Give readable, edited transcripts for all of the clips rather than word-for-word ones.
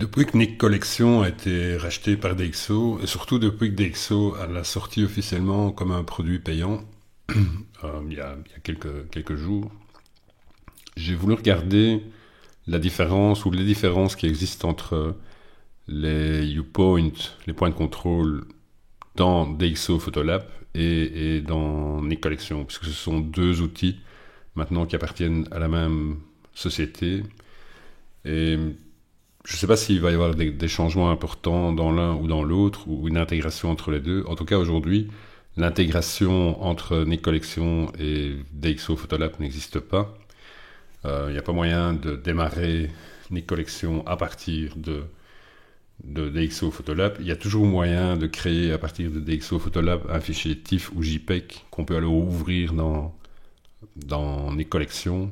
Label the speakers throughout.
Speaker 1: Depuis que Nick Collection a été racheté par DxO, et surtout depuis que DxO l'a sorti officiellement comme un produit payant, il y a quelques jours, j'ai voulu regarder la différence ou les différences qui existent entre les UPoint, les points de contrôle dans DxO Photolab et dans Nick Collection, puisque ce sont deux outils maintenant qui appartiennent à la même société. Et je ne sais pas s'il va y avoir des changements importants dans l'un ou dans l'autre, ou une intégration entre les deux. En tout cas, aujourd'hui, l'intégration entre Nick Collection et DxO Photolab n'existe pas. Il n'y a pas moyen de démarrer Nick Collection à partir de DxO Photolab. Il y a toujours moyen de créer à partir de DxO Photolab un fichier TIFF ou JPEG qu'on peut alors ouvrir dans Nick Collection.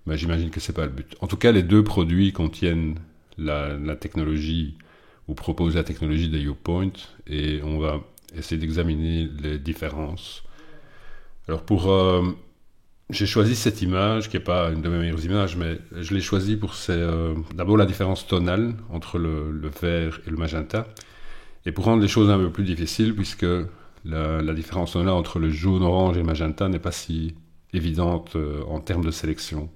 Speaker 1: Mais j'imagine que ce n'est pas le but. En tout cas, les deux produits contiennent la technologie ou propose la technologie des UPoint et on va essayer d'examiner les différences. Alors j'ai choisi cette image qui n'est pas une de mes meilleures images, mais je l'ai choisie pour d'abord la différence tonale entre le vert et le magenta et pour rendre les choses un peu plus difficiles puisque la différence tonale entre le jaune, orange et le magenta n'est pas si évidente en termes de sélection.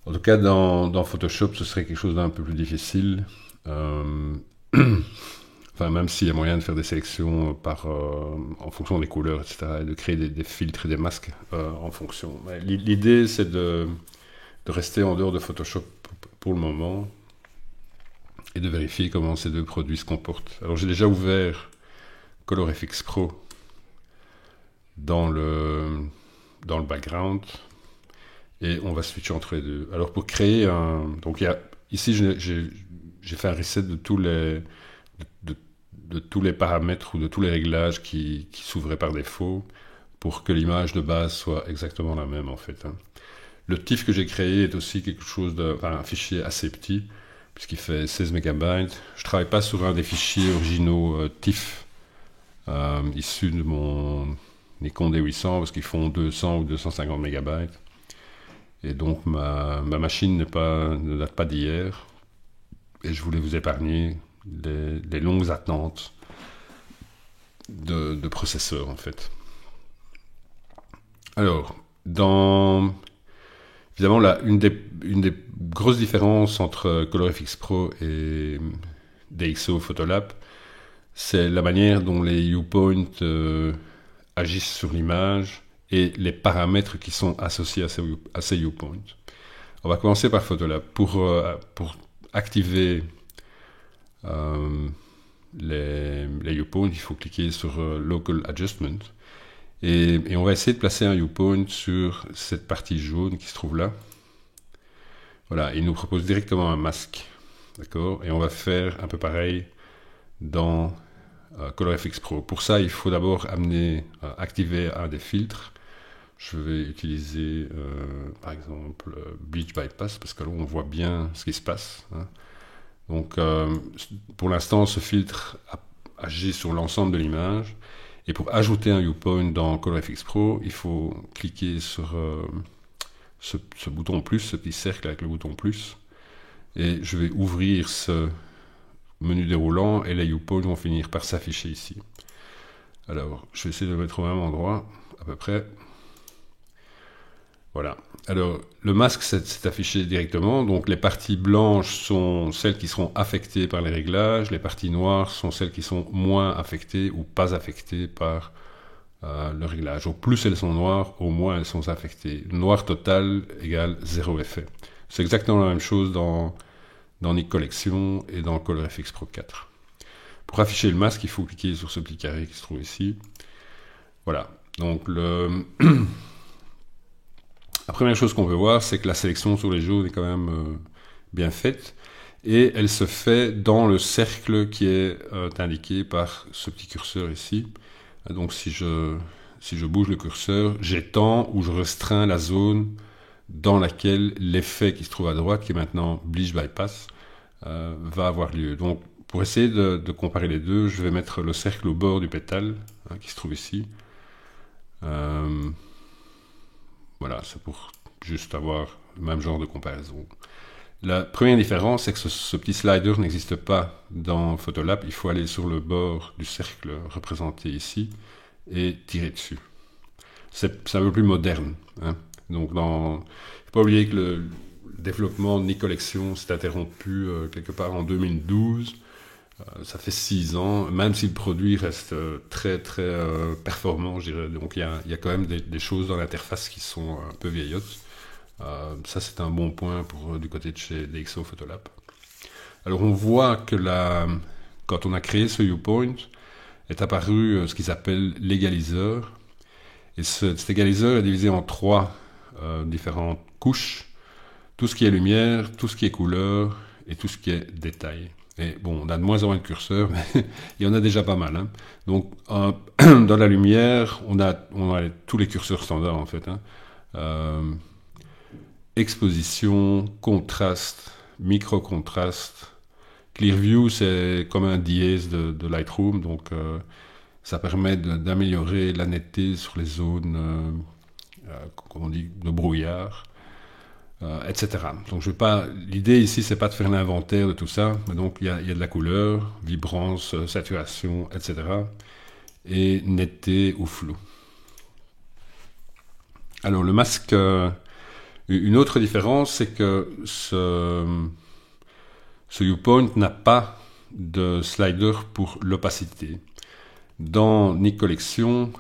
Speaker 1: En tout cas, dans Photoshop, ce serait quelque chose d'un peu plus difficile. Enfin, même s'il y a moyen de faire des sélections en fonction des couleurs, etc., et de créer des filtres et des masques en fonction. L'idée, c'est de rester en dehors de Photoshop pour le moment et de vérifier comment ces deux produits se comportent. Alors, j'ai déjà ouvert ColorFX Pro dans le background. Et on va switcher entre les deux. Alors pour créer donc ici j'ai fait un reset de tous les paramètres ou de tous les réglages qui s'ouvraient par défaut pour que l'image de base soit exactement la même en fait. Le TIFF que j'ai créé est aussi un fichier assez petit puisqu'il fait 16 MB. Je travaille pas sur un des fichiers originaux TIFF issus de mon Nikon D800 parce qu'ils font 200 ou 250 MB. Et donc ma machine ne date pas d'hier et je voulais vous épargner les longues attentes de processeurs en fait. Alors, évidemment une des grosses différences entre ColorFX Pro et DxO Photolab, c'est la manière dont les UPoint agissent sur l'image et les paramètres qui sont associés à ces UPoint. On va commencer par Photolab. Pour activer les UPoint, il faut cliquer sur Local Adjustment et on va essayer de placer un UPoint sur cette partie jaune qui se trouve là. Voilà, il nous propose directement un masque. D'accord ? Et on va faire un peu pareil dans ColorFX Pro. Pour ça, il faut d'abord activer un des filtres. Je vais utiliser par exemple Bleach Bypass parce que là on voit bien ce qui se passe. Donc pour l'instant ce filtre agit sur l'ensemble de l'image et pour ajouter un UPoint dans ColorFX Pro il faut cliquer sur ce bouton plus, ce petit cercle avec le bouton plus et je vais ouvrir ce menu déroulant et les UPoint vont finir par s'afficher ici. Alors je vais essayer de le mettre au même endroit à peu près. Voilà. Alors, le masque s'est affiché directement. Donc, les parties blanches sont celles qui seront affectées par les réglages. Les parties noires sont celles qui sont moins affectées ou pas affectées par le réglage. Au plus elles sont noires, au moins elles sont affectées. Noir total égale 0 effet. C'est exactement la même chose dans Nick Collection et dans ColorFX Pro 4. Pour afficher le masque, il faut cliquer sur ce petit carré qui se trouve ici. Voilà. Donc, la première chose qu'on veut voir, c'est que la sélection sur les jaunes est quand même bien faite et elle se fait dans le cercle qui est indiqué par ce petit curseur ici. Donc si je bouge le curseur, j'étends ou je restreins la zone dans laquelle l'effet qui se trouve à droite, qui est maintenant Bleach Bypass, va avoir lieu. Donc pour essayer de comparer les deux, je vais mettre le cercle au bord du pétale qui se trouve ici. Voilà, c'est pour juste avoir le même genre de comparaison. La première différence, c'est que ce petit slider n'existe pas dans Photolab. Il faut aller sur le bord du cercle représenté ici et tirer dessus. C'est un peu plus moderne. Hein. Donc, il ne faut pas oublier que le développement de Nicollection s'est interrompu quelque part en 2012. Ça fait 6 ans, même si le produit reste très très performant, je dirais. Donc il y a quand même des choses dans l'interface qui sont un peu vieillottes. Ça c'est un bon point pour du côté de chez DxO Photolab. Alors on voit que quand on a créé ce viewpoint, est apparu ce qu'ils appellent l'égaliseur. Et cet égaliseur est divisé en 3 différentes couches. Tout ce qui est lumière, tout ce qui est couleur et tout ce qui est détail. Et bon, on a de moins en moins de curseurs, mais il y en a déjà pas mal. Hein. Donc, dans la lumière, on a tous les curseurs standards, en fait. Hein. Exposition, contraste, micro-contraste. Clearview, c'est comme un dièse de Lightroom, donc ça permet d'améliorer la netteté sur les zones, comment on dit, de brouillard. Etc. Donc l'idée ici c'est pas de faire l'inventaire de tout ça, mais donc il y a de la couleur, vibrance, saturation, etc. et netteté ou flou. Alors le masque, une autre différence c'est que ce viewpoint n'a pas de slider pour l'opacité. Dans Nicollection,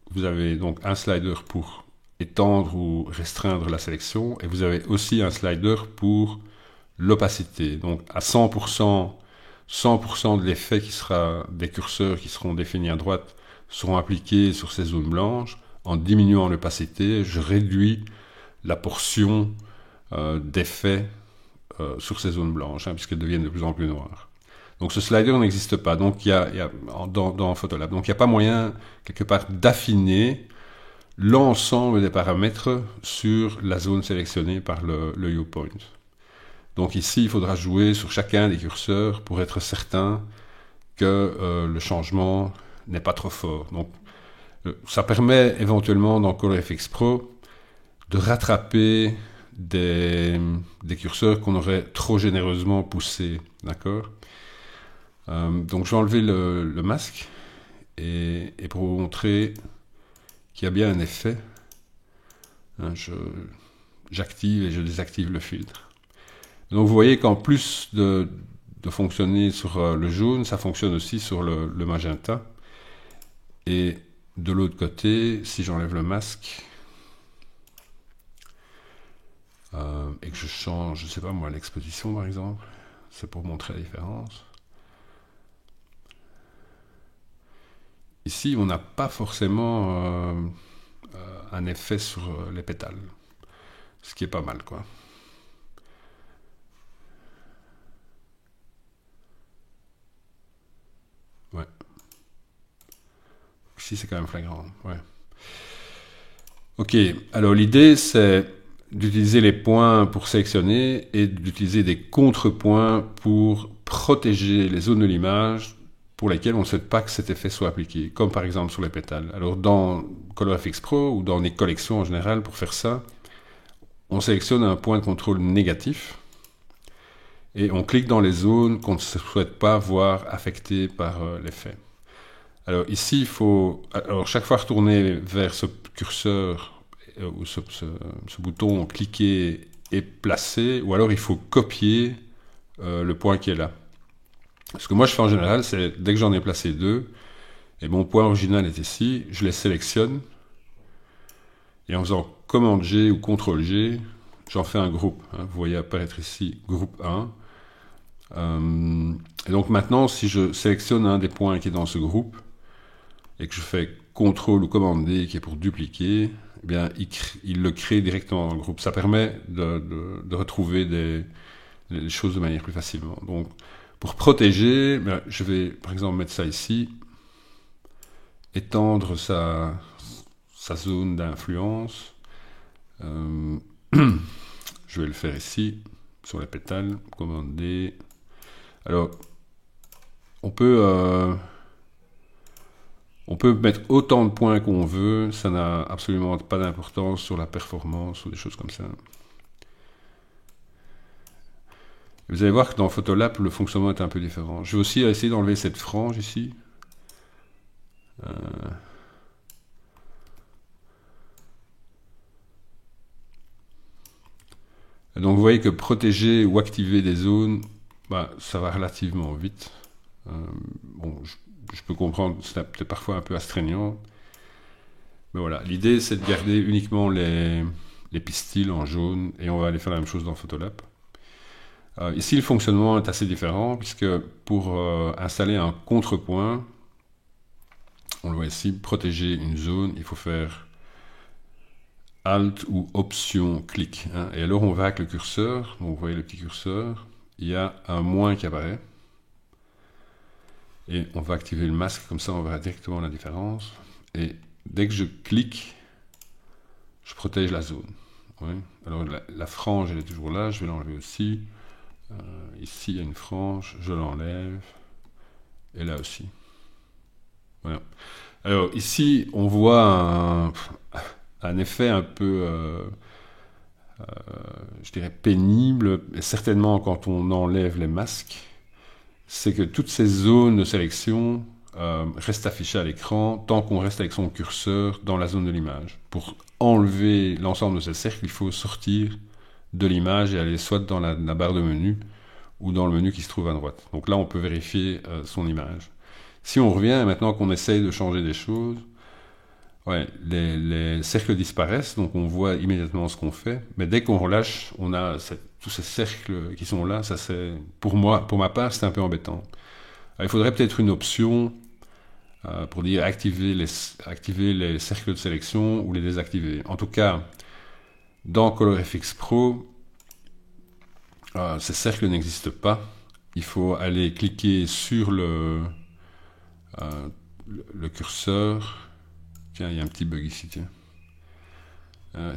Speaker 1: vous avez donc un slider pour étendre ou restreindre la sélection, et vous avez aussi un slider pour l'opacité. Donc à 100% de l'effet qui sera des curseurs qui seront définis à droite seront appliqués sur ces zones blanches. En diminuant l'opacité, je réduis la portion d'effet sur ces zones blanches, hein, puisqu'elles deviennent de plus en plus noires. Donc ce slider n'existe pas donc dans Photolab. Donc il n'y a pas moyen quelque part d'affiner l'ensemble des paramètres sur la zone sélectionnée par le viewpoint. Donc ici, il faudra jouer sur chacun des curseurs pour être certain que le changement n'est pas trop fort. Donc, ça permet éventuellement dans ColorFX Pro de rattraper des curseurs qu'on aurait trop généreusement poussés. D'accord ? Donc je vais enlever le masque et pour vous montrer qu'il y a bien un effet, hein, j'active et je désactive le filtre. Donc vous voyez qu'en plus de fonctionner sur le jaune, ça fonctionne aussi sur le magenta. Et de l'autre côté, si j'enlève le masque et que je change, je ne sais pas moi, l'exposition par exemple, c'est pour montrer la différence. Ici, on n'a pas forcément un effet sur les pétales, ce qui est pas mal, quoi. Ouais. Ici, c'est quand même flagrant. Ouais. Ok, alors l'idée, c'est d'utiliser les points pour sélectionner et d'utiliser des contrepoints pour protéger les zones de l'image pour lesquelles on ne souhaite pas que cet effet soit appliqué, comme par exemple sur les pétales. Alors dans ColorFX Pro ou dans les collections en général, pour faire ça, on sélectionne un point de contrôle négatif et on clique dans les zones qu'on ne souhaite pas voir affectées par l'effet. Alors ici, il faut chaque fois retourner vers ce curseur ou ce bouton, cliquer et placer, ou alors il faut copier le point qui est là. Ce que moi je fais en général, c'est dès que j'en ai placé 2, et mon point original est ici, je les sélectionne, et en faisant Command G ou Ctrl G, j'en fais un groupe. Hein, vous voyez apparaître ici groupe 1. Et donc maintenant, si je sélectionne un des points qui est dans ce groupe, et que je fais CTRL ou Command D qui est pour dupliquer, eh bien, il le crée directement dans le groupe. Ça permet de retrouver les choses de manière plus facilement. Donc, pour protéger, je vais par exemple mettre ça ici, étendre sa zone d'influence. Je vais le faire ici, sur les pétales, Command D. Alors, on peut mettre autant de points qu'on veut, ça n'a absolument pas d'importance sur la performance ou des choses comme ça. Vous allez voir que dans Photolab, le fonctionnement est un peu différent. Je vais aussi essayer d'enlever cette frange ici. Euh, Donc vous voyez que protéger ou activer des zones, bah, ça va relativement vite. Euh, bon, je peux comprendre, c'est peut-être parfois un peu astreignant. Mais voilà, l'idée c'est de garder uniquement les pistils en jaune et on va aller faire la même chose dans Photolab. Ici le fonctionnement est assez différent puisque pour installer un contrepoint, on le voit ici, protéger une zone, il faut faire Alt ou Option clic. Hein. Et alors on va avec le curseur, donc vous voyez le petit curseur, il y a un moins qui apparaît. Et on va activer le masque, comme ça on verra directement la différence. Et dès que je clique, je protège la zone. Oui. Alors la frange elle est toujours là, je vais l'enlever aussi. Ici il y a une frange, je l'enlève. Et là aussi. Voilà. Alors ici on voit un effet un peu, je dirais, pénible, et certainement quand on enlève les masques, c'est que toutes ces zones de sélection restent affichées à l'écran tant qu'on reste avec son curseur dans la zone de l'image. Pour enlever l'ensemble de ces cercles, il faut sortir de l'image et aller soit dans la barre de menu ou dans le menu qui se trouve à droite. Donc là, on peut vérifier son image. Si on revient, maintenant qu'on essaye de changer des choses, ouais, les cercles disparaissent, donc on voit immédiatement ce qu'on fait. Mais dès qu'on relâche, on a tous ces cercles qui sont là. Ça, c'est pour moi, pour ma part, c'est un peu embêtant. Alors, il faudrait peut-être une option pour dire activer les cercles de sélection ou les désactiver. En tout cas, dans ColorFX Pro, ces cercles n'existent pas. Il faut aller cliquer sur le curseur. Tiens, il y a un petit bug ici, tiens.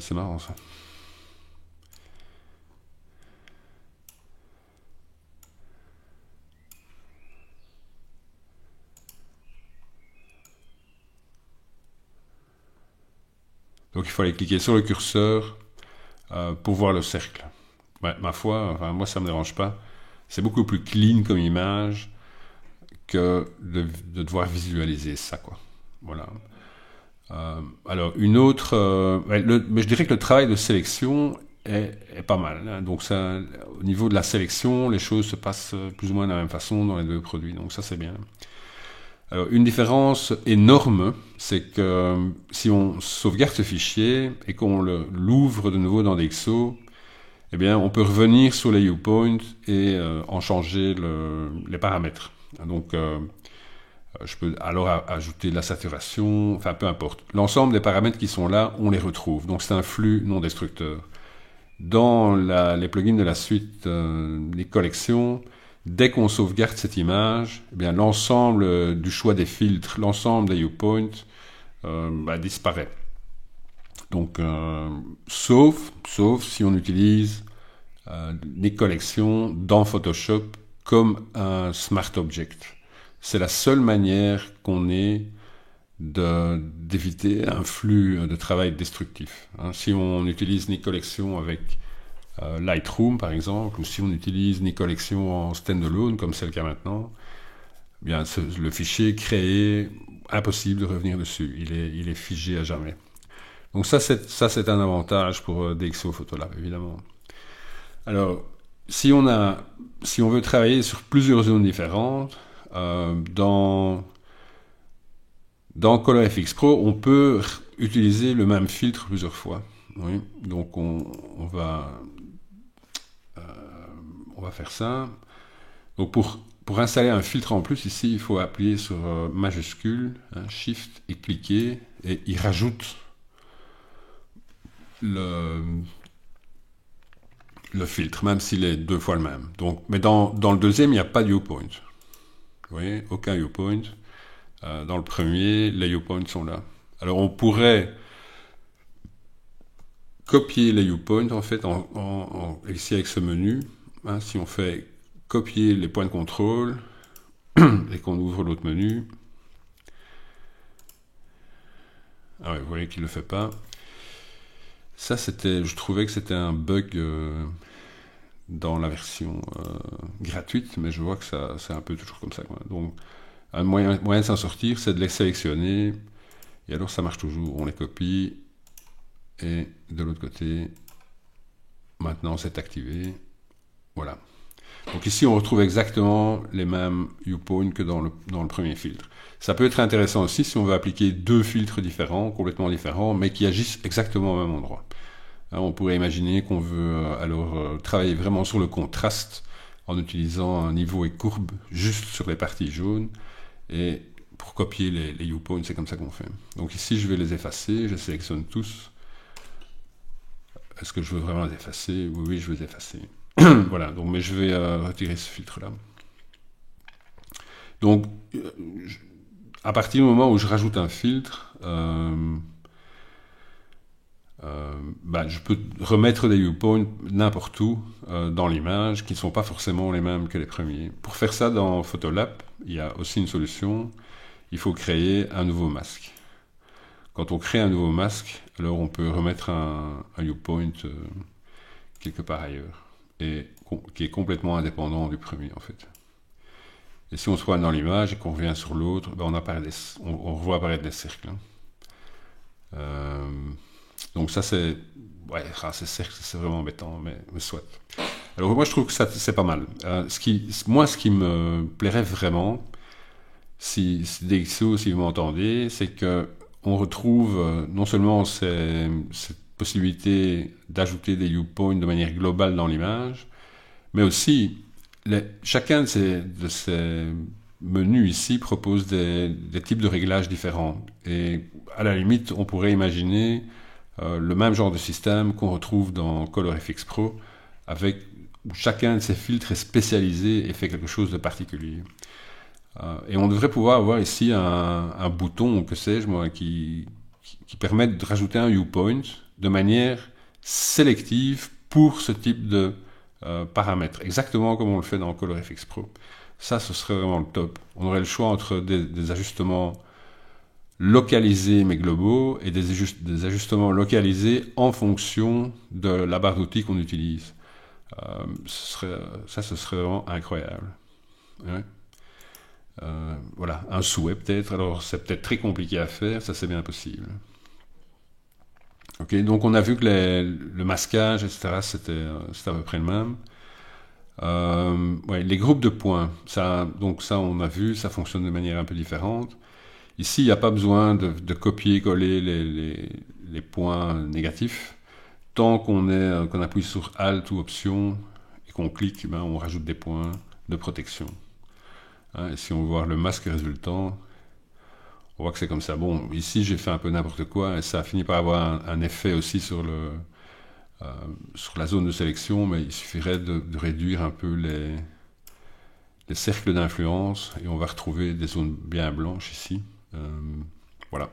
Speaker 1: C'est marrant ça. Donc il faut aller cliquer sur le curseur pour voir le cercle. Ouais, ma foi, enfin, moi ça me dérange pas. C'est beaucoup plus clean comme image que de devoir visualiser ça, quoi. Voilà. Alors une autre, mais je dirais que le travail de sélection est pas mal. Hein. Donc ça, au niveau de la sélection, les choses se passent plus ou moins de la même façon dans les deux produits. Donc ça c'est bien. Alors, une différence énorme, c'est que si on sauvegarde ce fichier et qu'on l'ouvre de nouveau dans DxO, eh bien, on peut revenir sur les viewpoints et en changer les paramètres. Donc, je peux alors ajouter de la saturation, enfin peu importe. L'ensemble des paramètres qui sont là, on les retrouve. Donc, c'est un flux non destructeur. Dans les plugins de la suite des collections, dès qu'on sauvegarde cette image, eh bien l'ensemble du choix des filtres, l'ensemble des viewpoints disparaît. Donc, sauf si on utilise les collections dans Photoshop comme un Smart Object. C'est la seule manière qu'on ait d'éviter un flux de travail destructif. Hein, si on utilise les collections avec Lightroom par exemple, ou si on utilise les collections en standalone comme c'est le cas maintenant, eh bien le fichier créé, impossible de revenir dessus, il est figé à jamais. Donc ça c'est un avantage pour DxO Photolab évidemment. Alors si on veut travailler sur plusieurs zones différentes, dans ColorFX Pro, on peut utiliser le même filtre plusieurs fois. Oui. Donc on va faire ça. Donc pour installer un filtre en plus, ici, il faut appuyer sur majuscule, hein, Shift et cliquer, et il rajoute le filtre, même s'il est deux fois le même. Donc, mais dans le deuxième, il n'y a pas de viewpoint. Vous voyez, aucun viewpoint. Dans le premier, les viewpoints sont là. Alors on pourrait copier les viewpoints en fait ici avec ce menu. Hein, si on fait copier les points de contrôle et qu'on ouvre l'autre menu, ah ouais, vous voyez qu'il ne le fait pas. Ça je trouvais que c'était un bug dans la version gratuite, mais je vois que ça, c'est un peu toujours comme ça, quoi. Donc, un moyen de s'en sortir, c'est de les sélectionner, et alors ça marche toujours. On les copie, et de l'autre côté, maintenant c'est activé. Voilà. Donc ici, on retrouve exactement les mêmes viewpoints que dans le premier filtre. Ça peut être intéressant aussi si on veut appliquer deux filtres différents, complètement différents, mais qui agissent exactement au même endroit. On pourrait imaginer qu'on veut travailler vraiment sur le contraste en utilisant un niveau et courbe juste sur les parties jaunes. Et pour copier les viewpoints, c'est comme ça qu'on fait. Donc ici, je vais les effacer, je sélectionne tous. Est-ce que je veux vraiment les effacer? Oui, je veux les effacer. Voilà, donc, mais je vais retirer ce filtre-là. Donc, à partir du moment où je rajoute un filtre, je peux remettre des viewpoints n'importe où dans l'image qui ne sont pas forcément les mêmes que les premiers. Pour faire ça dans Photolab, il y a aussi une solution. Il faut créer un nouveau masque. Quand on crée un nouveau masque, alors on peut remettre un viewpoint quelque part ailleurs, et qui est complètement indépendant du premier en fait. Et si on se voit dans l'image et qu'on revient sur l'autre, on revoit apparaître des cercles. Donc ça c'est... Ouais, ces cercles c'est vraiment embêtant, mais soit. Alors moi je trouve que ça c'est pas mal. Ce qui me plairait vraiment, si DxO, si vous m'entendez, c'est que on retrouve non seulement cette possibilité d'ajouter des viewpoints de manière globale dans l'image, mais aussi chacun de ces menus ici propose des types de réglages différents. Et à la limite, on pourrait imaginer le même genre de système qu'on retrouve dans ColorFX Pro, où chacun de ces filtres est spécialisé et fait quelque chose de particulier. Et on devrait pouvoir avoir ici un bouton, ou que sais-je moi, qui permet de rajouter un viewpoint de manière sélective pour ce type de paramètres, exactement comme on le fait dans ColorFX Pro. Ça, ce serait vraiment le top. On aurait le choix entre des ajustements localisés mais globaux et des ajustements localisés en fonction de la barre d'outils qu'on utilise. Ce serait vraiment incroyable. Ouais. Voilà, un souhait peut-être. Alors c'est peut-être très compliqué à faire, ça c'est bien possible. Ok, donc on a vu que le masquage, etc., c'était à peu près le même. Les groupes de points, ça on a vu, ça fonctionne de manière un peu différente. Ici, il n'y a pas besoin de copier-coller les points négatifs. Tant qu'on appuie sur Alt ou Option et qu'on clique, on rajoute des points de protection. Et si on veut voir le masque résultant, on voit que c'est comme ça. Bon, ici j'ai fait un peu n'importe quoi et ça a fini par avoir un effet aussi sur la zone de sélection, mais il suffirait de réduire un peu les cercles d'influence et on va retrouver des zones bien blanches ici. Voilà.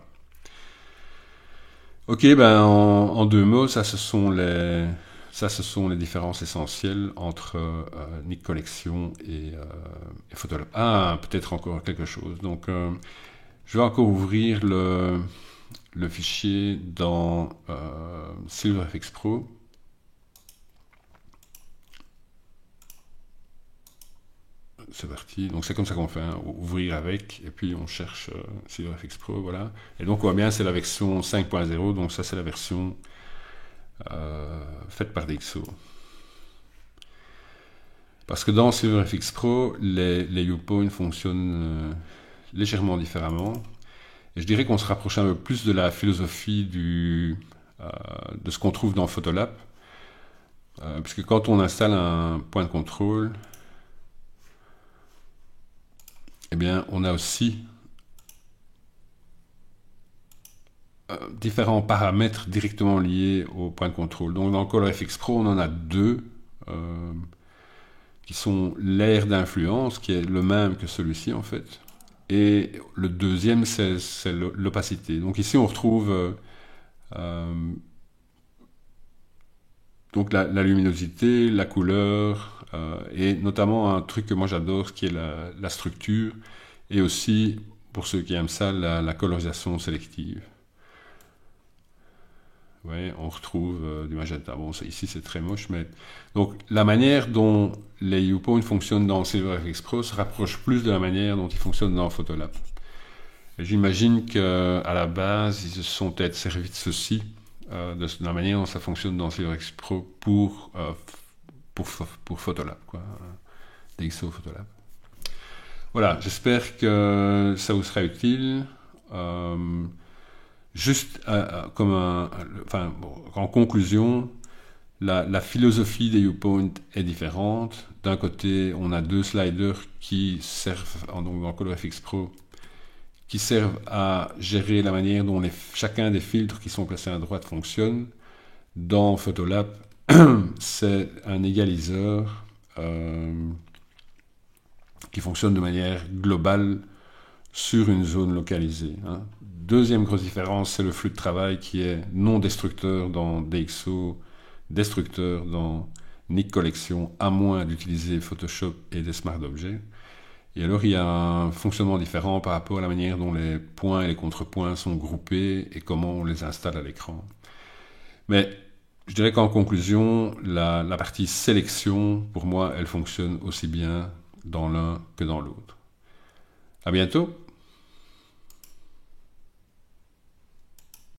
Speaker 1: Ok, en deux mots, ça ce sont les différences essentielles entre Nik Collection et Photolab. Ah, peut-être encore quelque chose. Donc, je vais encore ouvrir le fichier dans SilverFX Pro. C'est parti. Donc c'est comme ça qu'on fait, ouvrir avec, et puis on cherche SilverFX Pro, voilà. Et donc on voit bien, c'est la version 5.0, donc ça c'est la version faite par DxO. Parce que dans SilverFX Pro, les viewpoints fonctionnent légèrement différemment. Et je dirais qu'on se rapproche un peu plus de la philosophie de ce qu'on trouve dans Photolab. Puisque quand on installe un point de contrôle, eh bien, on a aussi différents paramètres directement liés au point de contrôle. Donc dans ColorFX Pro, on en a deux qui sont l'aire d'influence, qui est le même que celui-ci en fait. Et le deuxième, c'est l'opacité. Donc ici, on retrouve donc la luminosité, la couleur, et notamment un truc que moi j'adore, qui est la structure, et aussi, pour ceux qui aiment ça, la colorisation sélective. Vous voyez, on retrouve du magenta. Bon, ici c'est très moche, mais donc la manière dont les viewpoints fonctionnent dans SilverFX Pro se rapproche plus de la manière dont ils fonctionnent dans Photolab. Et j'imagine qu'à la base, ils se sont peut-être servis de ceci, de la manière dont ça fonctionne dans SilverFX Pro pour Photolab, quoi, DxO Photolab. Voilà, j'espère que ça vous sera utile. Juste en conclusion, la philosophie des viewpoints est différente. D'un côté, on a deux sliders qui servent, donc dans ColorFX Pro, qui servent à gérer la manière dont chacun des filtres qui sont placés à droite fonctionne. Dans Photolab, c'est un égaliseur qui fonctionne de manière globale sur une zone localisée. Deuxième grosse différence, c'est le flux de travail qui est non destructeur dans DxO, destructeur dans Nik Collection, à moins d'utiliser Photoshop et des Smart Objects. Et alors, il y a un fonctionnement différent par rapport à la manière dont les points et les contrepoints sont groupés et comment on les installe à l'écran. Mais je dirais qu'en conclusion, la partie sélection, pour moi, elle fonctionne aussi bien dans l'un que dans l'autre. À bientôt!